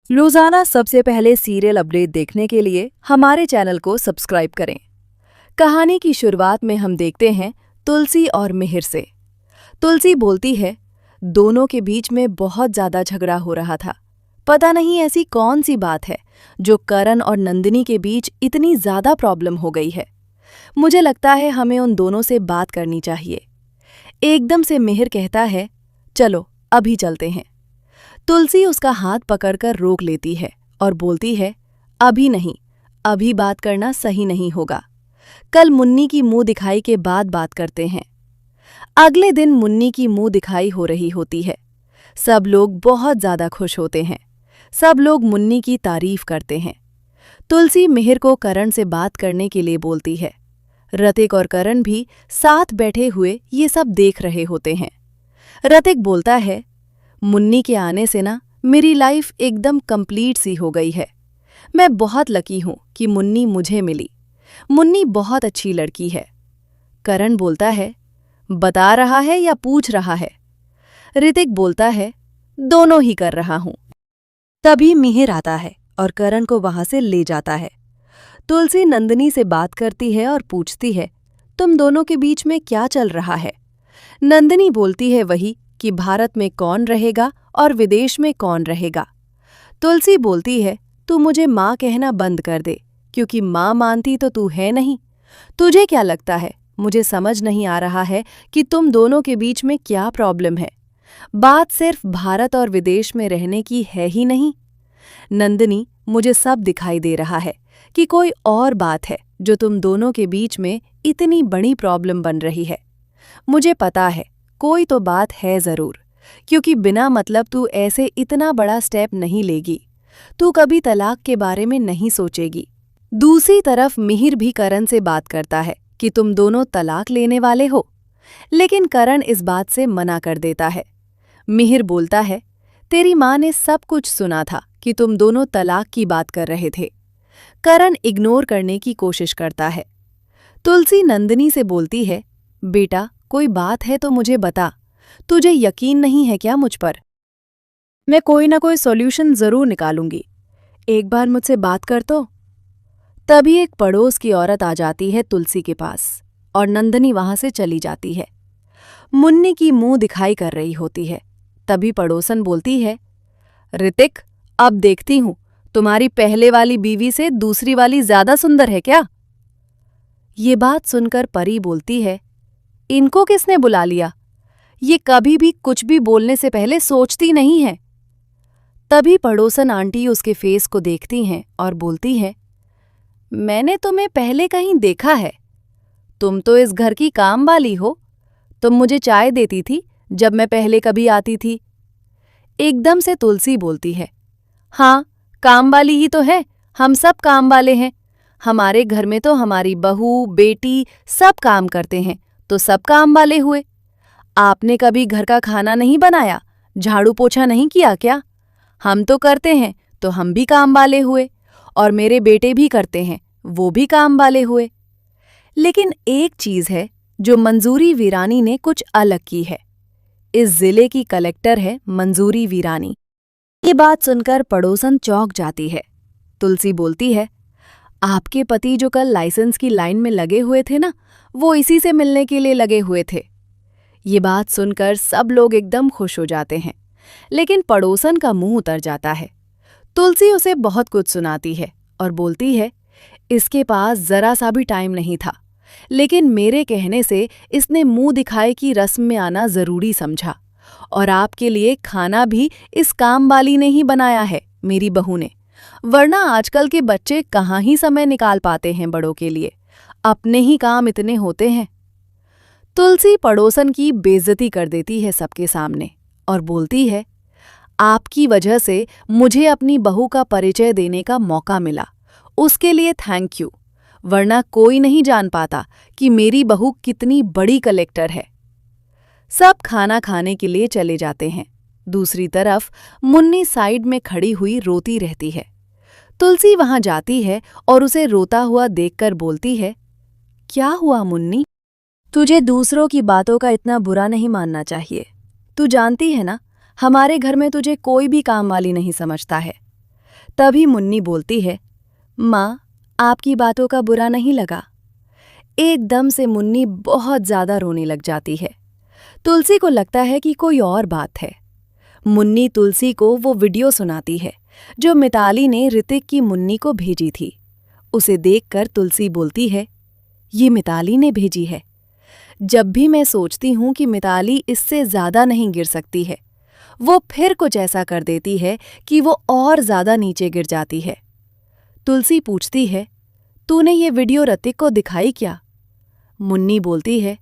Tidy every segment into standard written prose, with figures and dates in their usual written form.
रोजाना सबसे पहले सीरियल अपडेट देखने के लिए हमारे चैनल को सब्सक्राइब करें। कहानी की शुरुआत में हम देखते हैं तुलसी और मिहिर से। तुलसी बोलती है, दोनों के बीच में बहुत ज्यादा झगड़ा हो रहा था। पता नहीं ऐसी कौन सी बात है जो करण और नंदिनी के बीच इतनी ज्यादा प्रॉब्लम हो गई है। मुझे लगता है हमें उन दोनों से बात करनी चाहिए। एकदम से मिहिर कहता है, चलो अभी चलते हैं। तुलसी उसका हाथ पकड़कर रोक लेती है और बोलती है, अभी नहीं, अभी बात करना सही नहीं होगा। कल मुन्नी की मुंह दिखाई के बाद बात करते हैं। अगले दिन मुन्नी की मुंह दिखाई हो रही होती है। सब लोग बहुत ज्यादा खुश होते हैं। सब लोग मुन्नी की तारीफ करते हैं। तुलसी मिहिर को करण से बात करने के लिए बोलती है। ऋतिक और करण भी साथ बैठे हुए ये सब देख रहे होते हैं। ऋतिक बोलता है, मुन्नी के आने से ना मेरी लाइफ एकदम कंप्लीट सी हो गई है। मैं बहुत लकी हूं कि मुन्नी मुझे मिली। मुन्नी बहुत अच्छी लड़की है। करण बोलता है, बता रहा है या पूछ रहा है? ऋतिक बोलता है, दोनों ही कर रहा हूं। तभी मिहिर आता है और करण को वहां से ले जाता है। तुलसी नंदिनी से बात करती है और पूछती है, तुम दोनों के बीच में क्या चल रहा है? नंदिनी बोलती है वही कि भारत में कौन रहेगा और विदेश में कौन रहेगा। तुलसी बोलती है, तू मुझे माँ कहना बंद कर दे, क्योंकि माँ मानती तो तू है नहीं। तुझे क्या लगता है? मुझे समझ नहीं आ रहा है कि तुम दोनों के बीच में क्या प्रॉब्लम है। बात सिर्फ भारत और विदेश में रहने की है ही नहीं। नंदिनी, मुझे सब दिखाई दे रहा है कि कोई और बात है जो तुम दोनों के बीच में इतनी बड़ी प्रॉब्लम बन रही है। मुझे पता है कोई तो बात है जरूर, क्योंकि बिना मतलब तू ऐसे इतना बड़ा स्टेप नहीं लेगी। तू कभी तलाक के बारे में नहीं सोचेगी। दूसरी तरफ मिहिर भी करण से बात करता है कि तुम दोनों तलाक लेने वाले हो, लेकिन करण इस बात से मना कर देता है। मिहिर बोलता है, तेरी माँ ने सब कुछ सुना था कि तुम दोनों तलाक की बात कर रहे थे। करण इग्नोर करने की कोशिश करता है। तुलसी नंदिनी से बोलती है, बेटा कोई बात है तो मुझे बता। तुझे यकीन नहीं है क्या मुझ पर? मैं कोई ना कोई सॉल्यूशन जरूर निकालूंगी। एक बार मुझसे बात कर तो। तभी एक पड़ोस की औरत आ जाती है तुलसी के पास और नंदिनी वहां से चली जाती है। मुन्नी की मुंह दिखाई कर रही होती है। तभी पड़ोसन बोलती है, ऋतिक, अब देखती हूं तुम्हारी पहले वाली बीवी से दूसरी वाली ज्यादा सुंदर है क्या? ये बात सुनकर परी बोलती है, इनको किसने बुला लिया? ये कभी भी कुछ भी बोलने से पहले सोचती नहीं है। तभी पड़ोसन आंटी उसके फेस को देखती हैं और बोलती हैं, मैंने तुम्हें पहले कहीं देखा है। तुम तो इस घर की काम वाली हो। तुम मुझे चाय देती थी जब मैं पहले कभी आती थी। एकदम से तुलसी बोलती है, हाँ, काम वाली ही तो है। हम सब काम वाले हैं। हमारे घर में तो हमारी बहू, बेटी सब काम करते हैं, तो सब काम वाले हुए। आपने कभी घर का खाना नहीं बनाया, झाड़ू पोछा नहीं किया क्या? हम तो करते हैं, तो हम भी काम वाले हुए। और मेरे बेटे भी करते हैं, वो भी काम वाले हुए। लेकिन एक चीज है जो मंजूरी वीरानी ने कुछ अलग की है। इस जिले की कलेक्टर है मंजूरी वीरानी। ये बात सुनकर पड़ोसन चौंक जाती है। तुलसी बोलती है, आपके पति जो कल लाइसेंस की लाइन में लगे हुए थे ना, वो इसी से मिलने के लिए लगे हुए थे। ये बात सुनकर सब लोग एकदम खुश हो जाते हैं, लेकिन पड़ोसन का मुंह उतर जाता है। तुलसी उसे बहुत कुछ सुनाती है और बोलती है, इसके पास जरा सा भी टाइम नहीं था, लेकिन मेरे कहने से इसने मुंह दिखाए की रस्म में आना जरूरी समझा। और आपके लिए खाना भी इस काम वाली ने ही बनाया है, मेरी बहू ने। वरना आजकल के बच्चे कहाँ ही समय निकाल पाते हैं बड़ों के लिए। अपने ही काम इतने होते हैं। तुलसी पड़ोसन की बेइज्जती कर देती है सबके सामने और बोलती है, आपकी वजह से मुझे अपनी बहू का परिचय देने का मौका मिला, उसके लिए थैंक यू। वरना कोई नहीं जान पाता कि मेरी बहू कितनी बड़ी कलेक्टर है। सब खाना खाने के लिए चले जाते हैं। दूसरी तरफ मुन्नी साइड में खड़ी हुई रोती रहती है। तुलसी वहां जाती है और उसे रोता हुआ देखकर बोलती है, क्या हुआ मुन्नी? तुझे दूसरों की बातों का इतना बुरा नहीं मानना चाहिए। तू जानती है ना, हमारे घर में तुझे कोई भी काम वाली नहीं समझता है। तभी मुन्नी बोलती है, माँ, आपकी बातों का बुरा नहीं लगा। एकदम से मुन्नी बहुत ज्यादा रोने लग जाती है। तुलसी को लगता है कि कोई और बात है। मुन्नी तुलसी को वो वीडियो सुनाती है जो मिताली ने ऋतिक की मुन्नी को भेजी थी। उसे देखकर तुलसी बोलती है, ये मिताली ने भेजी है। जब भी मैं सोचती हूँ कि मिताली इससे ज्यादा नहीं गिर सकती है, वो फिर कुछ ऐसा कर देती है कि वो और ज्यादा नीचे गिर जाती है। तुलसी पूछती है, तूने ये वीडियो ऋतिक को दिखाई क्या? मुन्नी बोलती है,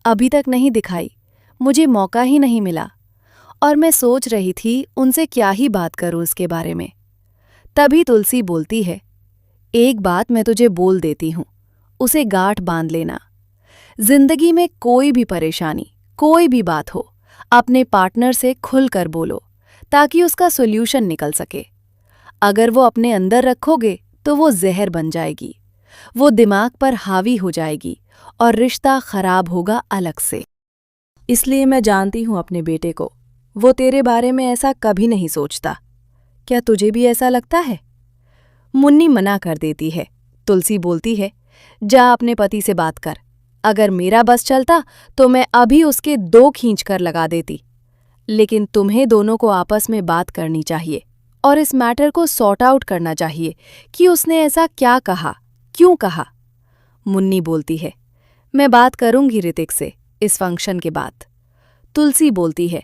अभी तक नहीं दिखाई, मुझे मौका ही नहीं मिला और मैं सोच रही थी उनसे क्या ही बात करूं इसके बारे में। तभी तुलसी बोलती है, एक बात मैं तुझे बोल देती हूं, उसे गांठ बांध लेना। जिंदगी में कोई भी परेशानी, कोई भी बात हो, अपने पार्टनर से खुलकर बोलो ताकि उसका सॉल्यूशन निकल सके। अगर वो अपने अंदर रखोगे तो वो जहर बन जाएगी, वो दिमाग पर हावी हो जाएगी और रिश्ता खराब होगा अलग से। इसलिए मैं जानती हूं अपने बेटे को, वो तेरे बारे में ऐसा कभी नहीं सोचता। क्या तुझे भी ऐसा लगता है? मुन्नी मना कर देती है। तुलसी बोलती है, जा अपने पति से बात कर। अगर मेरा बस चलता तो मैं अभी उसके 2 खींचकर लगा देती। लेकिन तुम्हें दोनों को आपस में बात करनी चाहिए और इस मैटर को सॉर्ट आउट करना चाहिए कि उसने ऐसा क्या कहा, क्यों कहा। मुन्नी बोलती है, मैं बात करूंगी ऋतिक से इस फंक्शन के बाद। तुलसी बोलती है,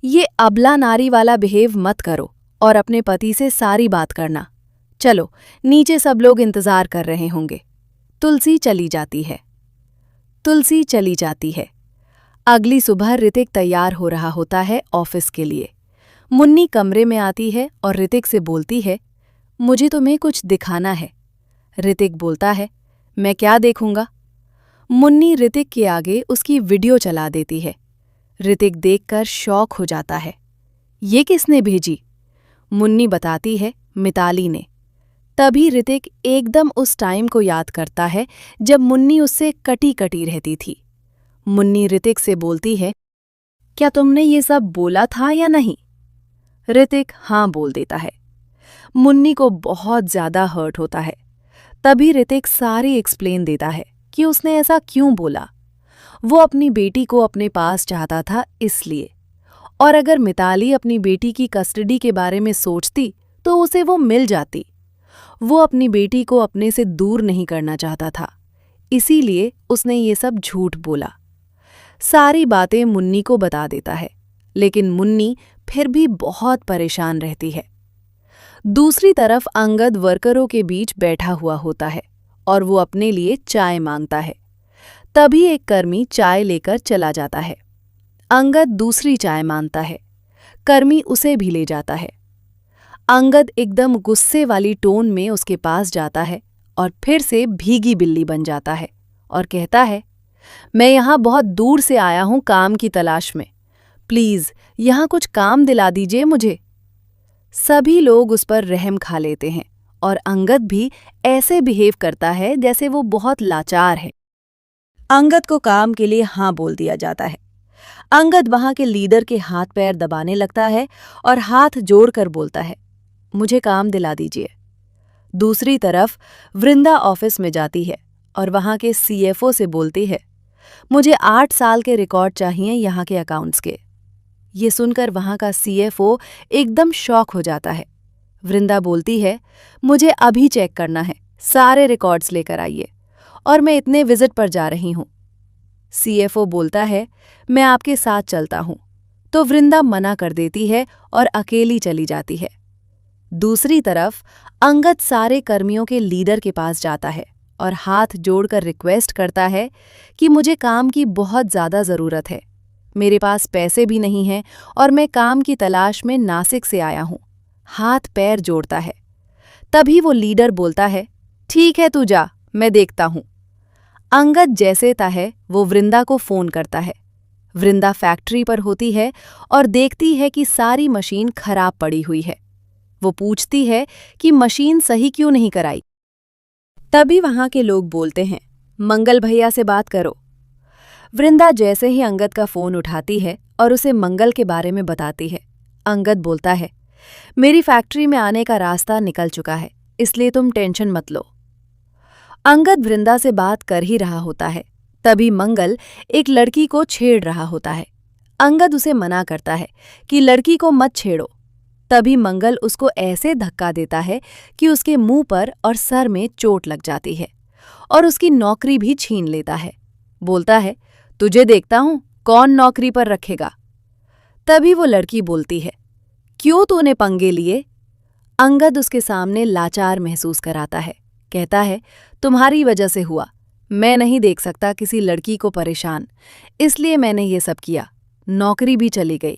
ये अबला नारी वाला बिहेव मत करो और अपने पति से सारी बात करना। चलो, नीचे सब लोग इंतजार कर रहे होंगे। तुलसी चली जाती है। अगली सुबह ऋतिक तैयार हो रहा होता है ऑफिस के लिए। मुन्नी कमरे में आती है और ऋतिक से बोलती है, मुझे तुम्हें कुछ दिखाना है। ऋतिक बोलता है, मैं क्या देखूंगा? मुन्नी ऋतिक के आगे उसकी वीडियो चला देती है। ऋतिक देखकर शॉक हो जाता है। ये किसने भेजी? मुन्नी बताती है, मिताली ने। तभी ऋतिक एकदम उस टाइम को याद करता है जब मुन्नी उससे कटी कटी रहती थी। मुन्नी ऋतिक से बोलती है, क्या तुमने ये सब बोला था या नहीं? ऋतिक हाँ बोल देता है। मुन्नी को बहुत ज्यादा हर्ट होता है। तभी ऋतिक सारी एक्सप्लेन देता है कि उसने ऐसा क्यों बोला। वो अपनी बेटी को अपने पास चाहता था इसलिए, और अगर मिताली अपनी बेटी की कस्टडी के बारे में सोचती तो उसे वो मिल जाती। वो अपनी बेटी को अपने से दूर नहीं करना चाहता था, इसीलिए उसने ये सब झूठ बोला। सारी बातें मुन्नी को बता देता है, लेकिन मुन्नी फिर भी बहुत परेशान रहती है। दूसरी तरफ अंगद वर्करों के बीच बैठा हुआ होता है और वो अपने लिए चाय मांगता है। तभी एक कर्मी चाय लेकर चला जाता है। अंगद दूसरी चाय मांगता है। कर्मी उसे भी ले जाता है। अंगद एकदम गुस्से वाली टोन में उसके पास जाता है और फिर से भीगी बिल्ली बन जाता है और कहता है, मैं यहाँ बहुत दूर से आया हूँ काम की तलाश में, प्लीज यहाँ कुछ काम दिला दीजिए मुझे। सभी लोग उस पर रहम खा लेते हैं और अंगद भी ऐसे बिहेव करता है जैसे वो बहुत लाचार है। अंगद को काम के लिए हाँ बोल दिया जाता है। अंगद वहां के लीडर के हाथ पैर दबाने लगता है और हाथ जोड़कर बोलता है, मुझे काम दिला दीजिए। दूसरी तरफ वृंदा ऑफिस में जाती है और वहां के सीएफओ से बोलती है, मुझे 8 साल के रिकॉर्ड चाहिए यहाँ के अकाउंट्स के। ये सुनकर वहां का सीएफओ एकदम शॉक हो जाता है। वृंदा बोलती है, मुझे अभी चेक करना है, सारे रिकॉर्ड्स लेकर आइए और मैं इतने विजिट पर जा रही हूँ। सीएफओ बोलता है, मैं आपके साथ चलता हूँ, तो वृंदा मना कर देती है और अकेली चली जाती है। दूसरी तरफ अंगद सारे कर्मियों के लीडर के पास जाता है और हाथ जोड़कर रिक्वेस्ट करता है कि मुझे काम की बहुत ज़्यादा ज़रूरत है, मेरे पास पैसे भी नहीं हैं और मैं काम की तलाश में नासिक से आया हूँ। हाथ पैर जोड़ता है। तभी वो लीडर बोलता है, ठीक है तू जा, मैं देखता हूँ। अंगद जैसे तहे वो वृंदा को फ़ोन करता है। वृंदा फैक्ट्री पर होती है और देखती है कि सारी मशीन खराब पड़ी हुई है। वो पूछती है कि मशीन सही क्यों नहीं कराई। तभी वहां के लोग बोलते हैं, मंगल भैया से बात करो। वृंदा जैसे ही अंगद का फ़ोन उठाती है और उसे मंगल के बारे में बताती है। अंगद बोलता है, मेरी फैक्ट्री में आने का रास्ता निकल चुका है, इसलिए तुम टेंशन मत लो। अंगद वृंदा से बात कर ही रहा होता है, तभी मंगल एक लड़की को छेड़ रहा होता है। अंगद उसे मना करता है कि लड़की को मत छेड़ो। तभी मंगल उसको ऐसे धक्का देता है कि उसके मुंह पर और सर में चोट लग जाती है और उसकी नौकरी भी छीन लेता है। बोलता है, तुझे देखता हूं कौन नौकरी पर रखेगा। तभी वो लड़की बोलती है, क्यों तूने पंगे लिए? अंगद उसके सामने लाचार महसूस कराता है। कहता है, तुम्हारी वजह से हुआ। मैं नहीं देख सकता किसी लड़की को परेशान, इसलिए मैंने ये सब किया। नौकरी भी चली गई।